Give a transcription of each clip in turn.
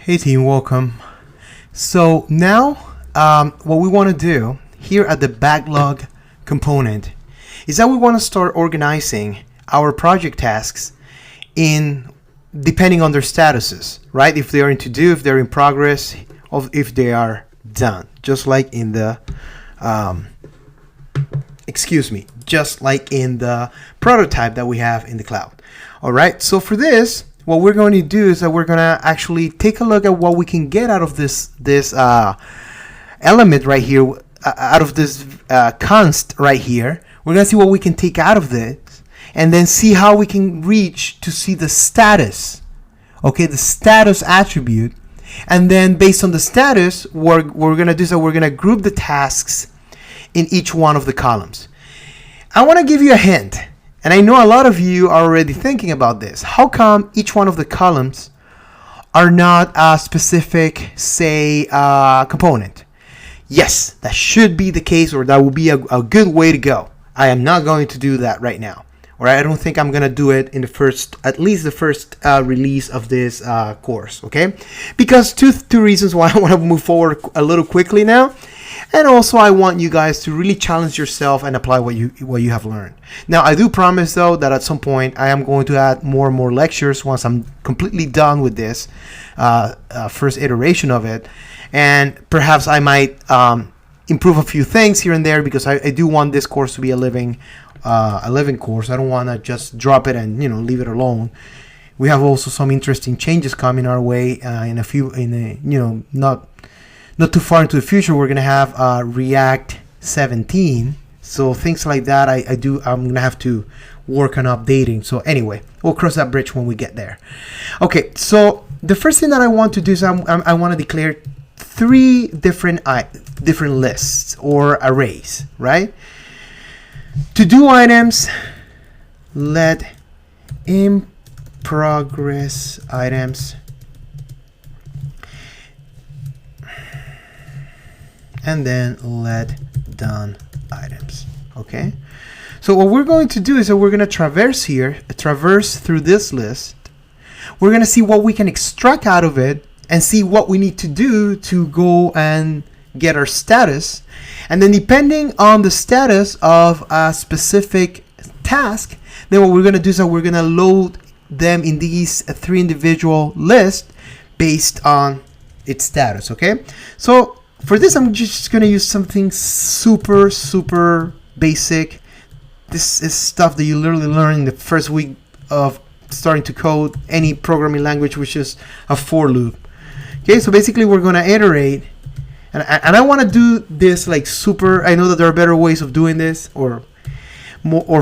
Hey team, welcome. So now what we want to do here at the backlog component is that we want to start organizing our project tasks in depending on their statuses, right? If they are in to do, if they're in progress, or if they are done, just like in the just like in the prototype that we have in the cloud. All right, so for this, what we're going to do is that we're going to actually take a look at what we can get out of this element right here, out of this const right here. We're going to see what we can take out of this, and then see how we can reach to see the status, okay, the status attribute. And then based on the status, what we're going to do is that we're going to group the tasks in each one of the columns. I want to give you a hint. And I know a lot of you are already thinking about this. How come each one of the columns are not a specific, say, component? Yes, that should be the case, or that would be a good way to go. I am not going to do that right now. Or I don't think I'm going to do it in the first, at least the first release of this course, okay? Because two reasons why I want to move forward a little quickly now. And also, I want you guys to really challenge yourself and apply what you have learned. Now, I do promise, though, that at some point, I am going to add more and more lectures once I'm completely done with this first iteration of it. And perhaps I might improve a few things here and there, because I do want this course to be a living course. I don't want to just drop it and leave it alone. We have also some interesting changes coming our way not too far into the future. We're gonna have React 17, so things like that I'm gonna have to work on updating. So anyway, we'll cross that bridge when we get there. Okay, so the first thing that I want to do is I want to declare three different lists or arrays, right? To do items, let in progress items, and then let done items. Okay, so what we're going to do is that we're going to traverse through this list. We're going to see what we can extract out of it and see what we need to do to go and get our status. And then depending on the status of a specific task, then what we're going to do is that we're going to load them in these three individual lists based on its status. Okay, so for this, I'm just going to use something super basic. This is stuff that you literally learn in the first week of starting to code any programming language, which is a for loop. Okay, so basically we're going to iterate, and I want to do this like super. I know that there are better ways of doing this, or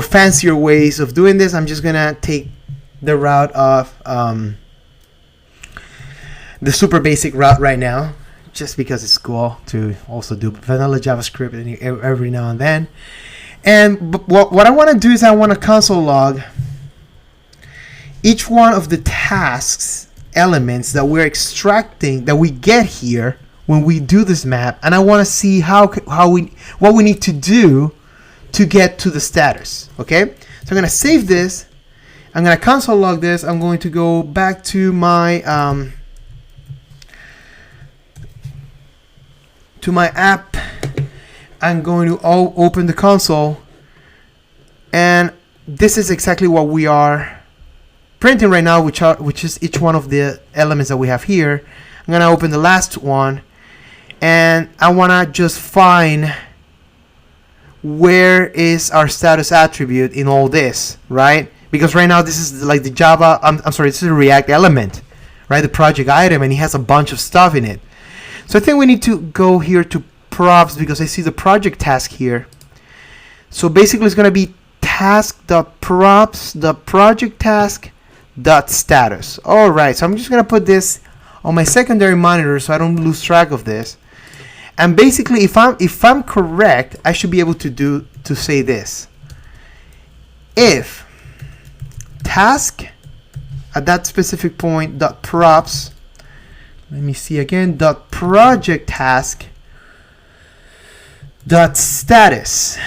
fancier ways of doing this. I'm just going to take the route of the super basic route right now, just because it's cool to also do vanilla JavaScript every now and then. And what I want to do is I want to console log each one of the tasks elements that we're extracting, that we get here when we do this map, and I want to see what we need to do to get to the status. Okay, so I'm going to save this. I'm going to console log this. I'm going to go back to my app. I'm going to open the console, and this is exactly what we are printing right now, which is each one of the elements that we have here. I'm going to open the last one, and I want to just find where is our status attribute in all this, right? Because right now this is like the Java, this is a React element, right? The project item, and it has a bunch of stuff in it. So I think we need to go here to props, because I see the project task here. So basically it's going to be task.props.project_task.status. All right, so I'm just going to put this on my secondary monitor so I don't lose track of this. And basically, if I'm correct, I should be able to say this: if task at that specific point dot props, let me see again, dot project task dot status,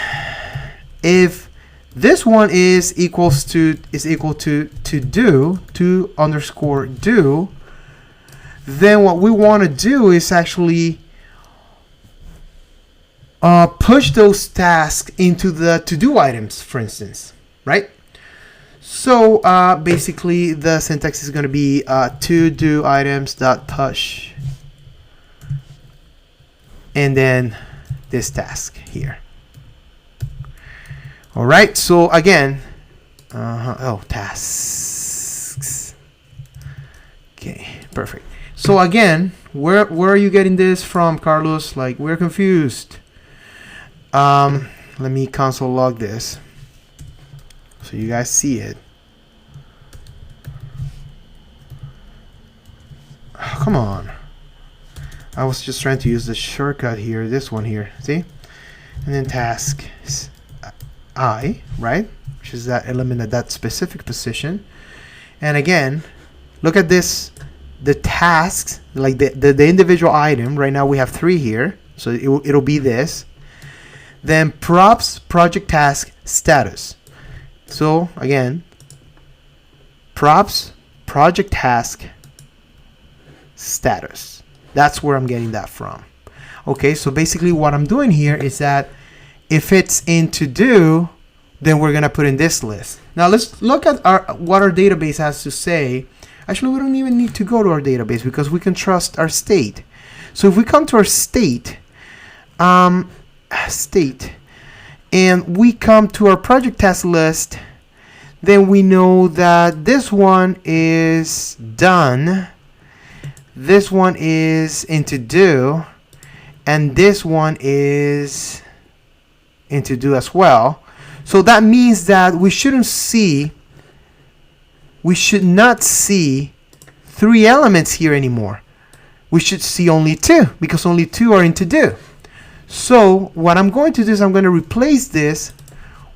if this one is equal to do, then what we want to do is actually push those tasks into the to-do items, for instance, right? So basically the syntax is going to be to-do items dot push, and then this task here. All right, so again, tasks. Okay, perfect. So again, where are you getting this from, Carlos? Like, we're confused. Let me console log this so you guys see it. Oh, come on. I was just trying to use the shortcut here, this one here, see? And then task I, right? Which is that element at that specific position. And again, look at this, the tasks, like the individual item. Right now we have 3 here, so it'll be this. Then props project task status. So again, props project task status. That's where I'm getting that from. Okay, so basically what I'm doing here is that if it's in to do, then we're gonna put in this list. Now let's look at what our database has to say. Actually, we don't even need to go to our database because we can trust our state. So if we come to our state, and we come to our project task list, then we know that this one is done, this one is in to do, and this one is in to do as well. So that means that we should not see 3 elements here anymore. We should see only 2 because only 2 are in to do. So what I'm going to do is I'm going to replace this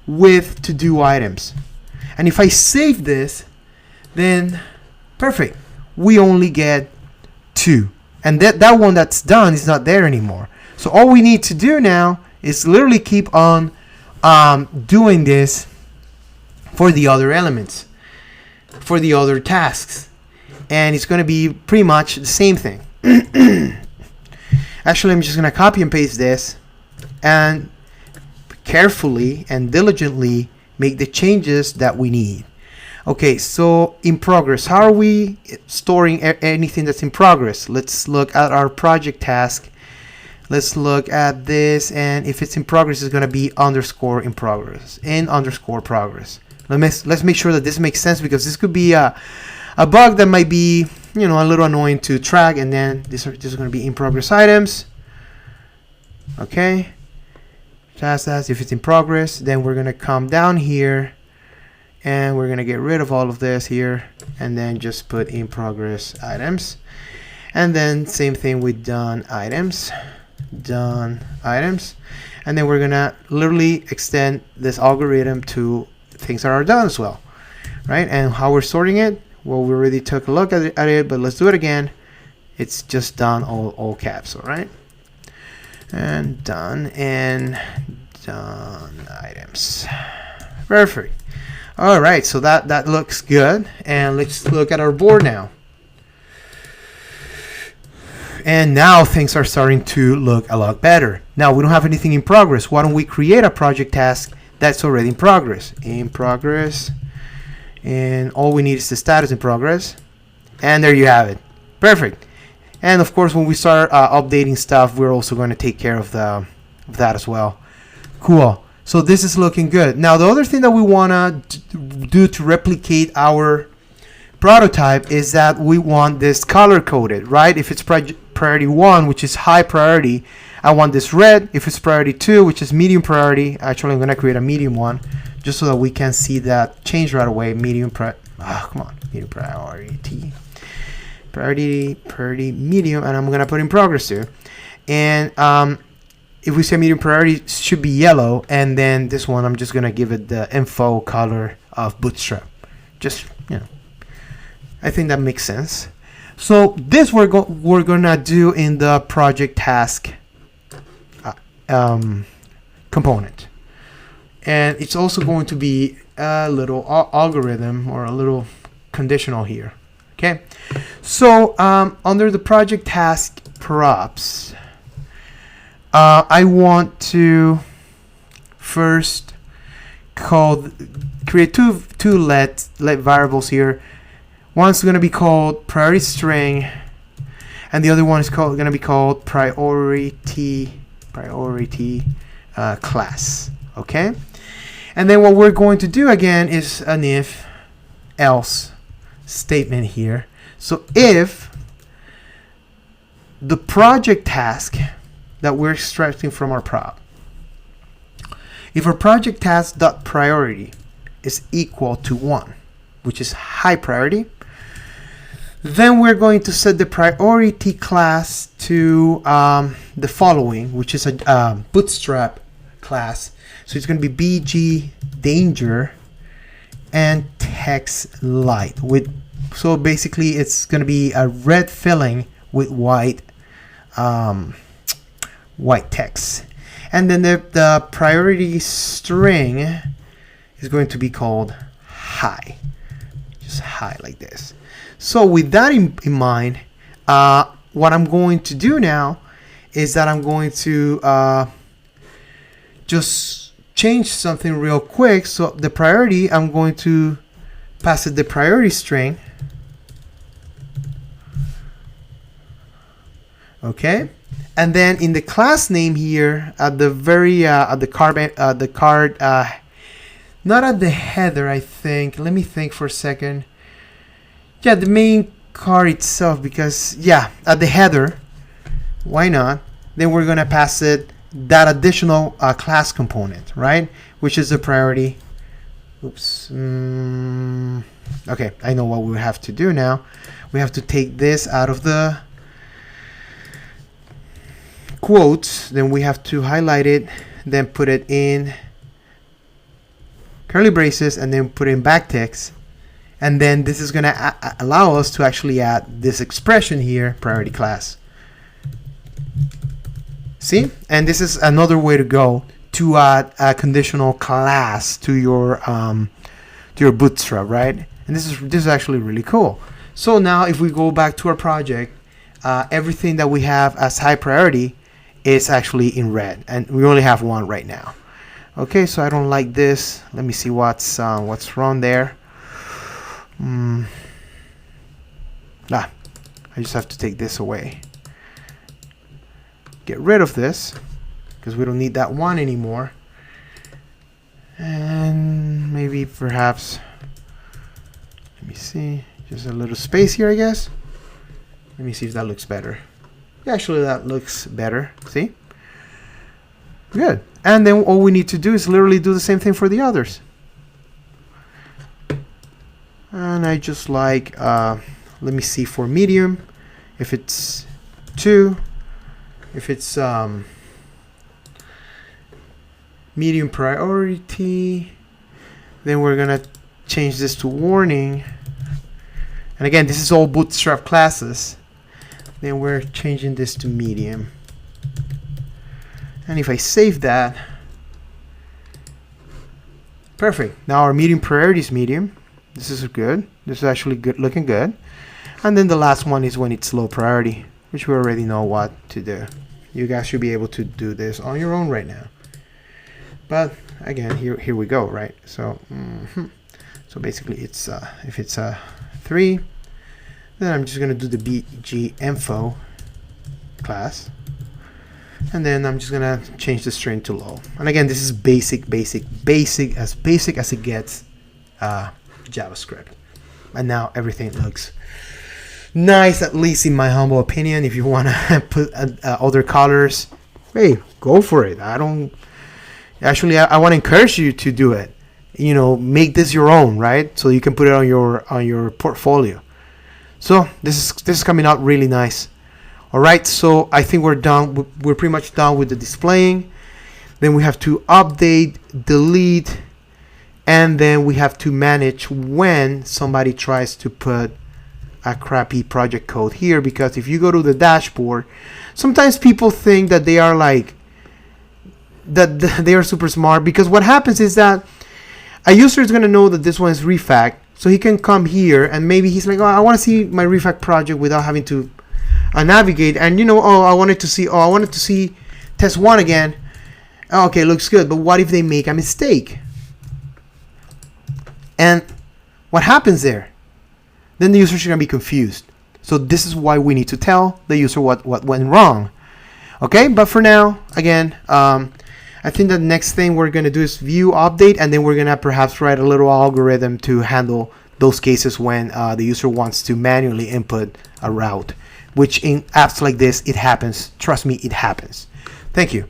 with to do items. And if I save this, then perfect. We only get 2. And that one that's done is not there anymore. So all we need to do now is literally keep on doing this for the other elements, for the other tasks. And it's going to be pretty much the same thing. Actually, I'm just going to copy and paste this and carefully and diligently make the changes that we need. Okay, so in progress, how are we storing anything that's in progress? Let's look at our project task. Let's look at this, and if it's in progress, it's going to be underscore in progress, in underscore progress. Let's make sure that this makes sense, because this could be a bug that might be, you know, a little annoying to track. And then this is going to be in progress items. Okay, just as if it's in progress, then we're going to come down here and we're going to get rid of all of this here and then just put in progress items. And then same thing with done items, and then we're going to literally extend this algorithm to things that are done as well, right? And how we're sorting it, well, we already took a look at it, but let's do it again. It's just done, all caps, all right? And done items. Perfect. All right, so that looks good. And let's look at our board now. And now things are starting to look a lot better. Now we don't have anything in progress. Why don't we create a project task that's already in progress? In progress. And all we need is the status in progress. And there you have it. Perfect. And of course, when we start updating stuff, we're also going to take care of that as well. Cool. So this is looking good. Now, the other thing that we want to do to replicate our prototype is that we want this color coded, right? If it's priority 1, which is high priority, I want this red. If it's priority 2, which is medium priority, actually I'm going to create a medium one just so that we can see that change right away. Medium medium priority, medium, and I'm going to put in progress too. And if we say medium priority, it should be yellow, and then this one I'm just going to give it the info color of Bootstrap. Just, you know, I think that makes sense. So this we're gonna do in the project task component, and it's also going to be a little algorithm or a little conditional here. Okay, so under the project task props, I want to first create two let variables here. One's going to be called priority string, and the other one is going to be called priority class. Okay, and then what we're going to do again is an if else statement here. So if the project task that we're extracting from our prop, if our project task dot priority is equal to 1, which is high priority, then we're going to set the priority class to the following, which is a bootstrap class. So it's going to be BG danger and text light. So basically it's going to be a red filling with white text. And then the priority string is going to be called high. Just high like this. So with that in mind, what I'm going to do now is that I'm going to just change something real quick. So the priority, I'm going to pass it the priority string. Okay, and then in the class name here at the very at the card not at the header, I think. Let me think for a second. Yeah, the main card itself, because yeah, at the header, why not? Then we're gonna pass it that additional class component, right? Which is the priority. Oops. Okay, I know what we have to do now. We have to take this out of the quotes, then we have to highlight it, then put it in curly braces, and then put in backticks. And then this is going to allow us to actually add this expression here, priority class. See? And this is another way to go to add a conditional class to your bootstrap, right? And this is actually really cool. So now if we go back to our project, everything that we have as high priority is actually in red, and we only have one right now. Okay, so I don't like this. Let me see what's wrong there. I just have to take this away. Get rid of this because we don't need that one anymore. And maybe perhaps, let me see, just a little space here, I guess. Let me see if that looks better. Yeah, actually that looks better. See? Good. And then all we need to do is literally do the same thing for the others. And I just like, let me see for medium, if it's 2, if it's medium priority, then we're gonna change this to warning. And again, this is all bootstrap classes. Then we're changing this to medium. And if I save that, perfect. Now our medium priority is medium. This is good. This is actually good, looking good. And then the last one is when it's low priority, which we already know what to do. You guys should be able to do this on your own right now. But again, here we go, right? So so basically it's if it's a 3, then I'm just gonna do the BG info class, and then I'm just gonna change the string to low. And again, this is basic as it gets JavaScript. And now everything looks nice, at least in my humble opinion. If you want to put other colors, hey, go for it. I want to encourage you to do it. You know, make this your own, right? So you can put it on your portfolio. So this is coming out really nice. All right, so I think we're done. We're pretty much done with the displaying. Then we have to update, delete, and then we have to manage when somebody tries to put a crappy project code here, because if you go to the dashboard, sometimes people think that they are they are super smart, because what happens is that a user is going to know that this one is refactored, So he can come here and maybe he's like, oh, I want to see my React project without having to navigate. And you know, oh, I wanted to see test 1 again. Okay, looks good. But what if they make a mistake? And what happens there? Then the user is going to be confused. So this is why we need to tell the user what went wrong. Okay, but for now, again, I think the next thing we're going to do is view update, and then we're going to perhaps write a little algorithm to handle those cases when the user wants to manually input a route, which in apps like this, it happens. Trust me, it happens. Thank you.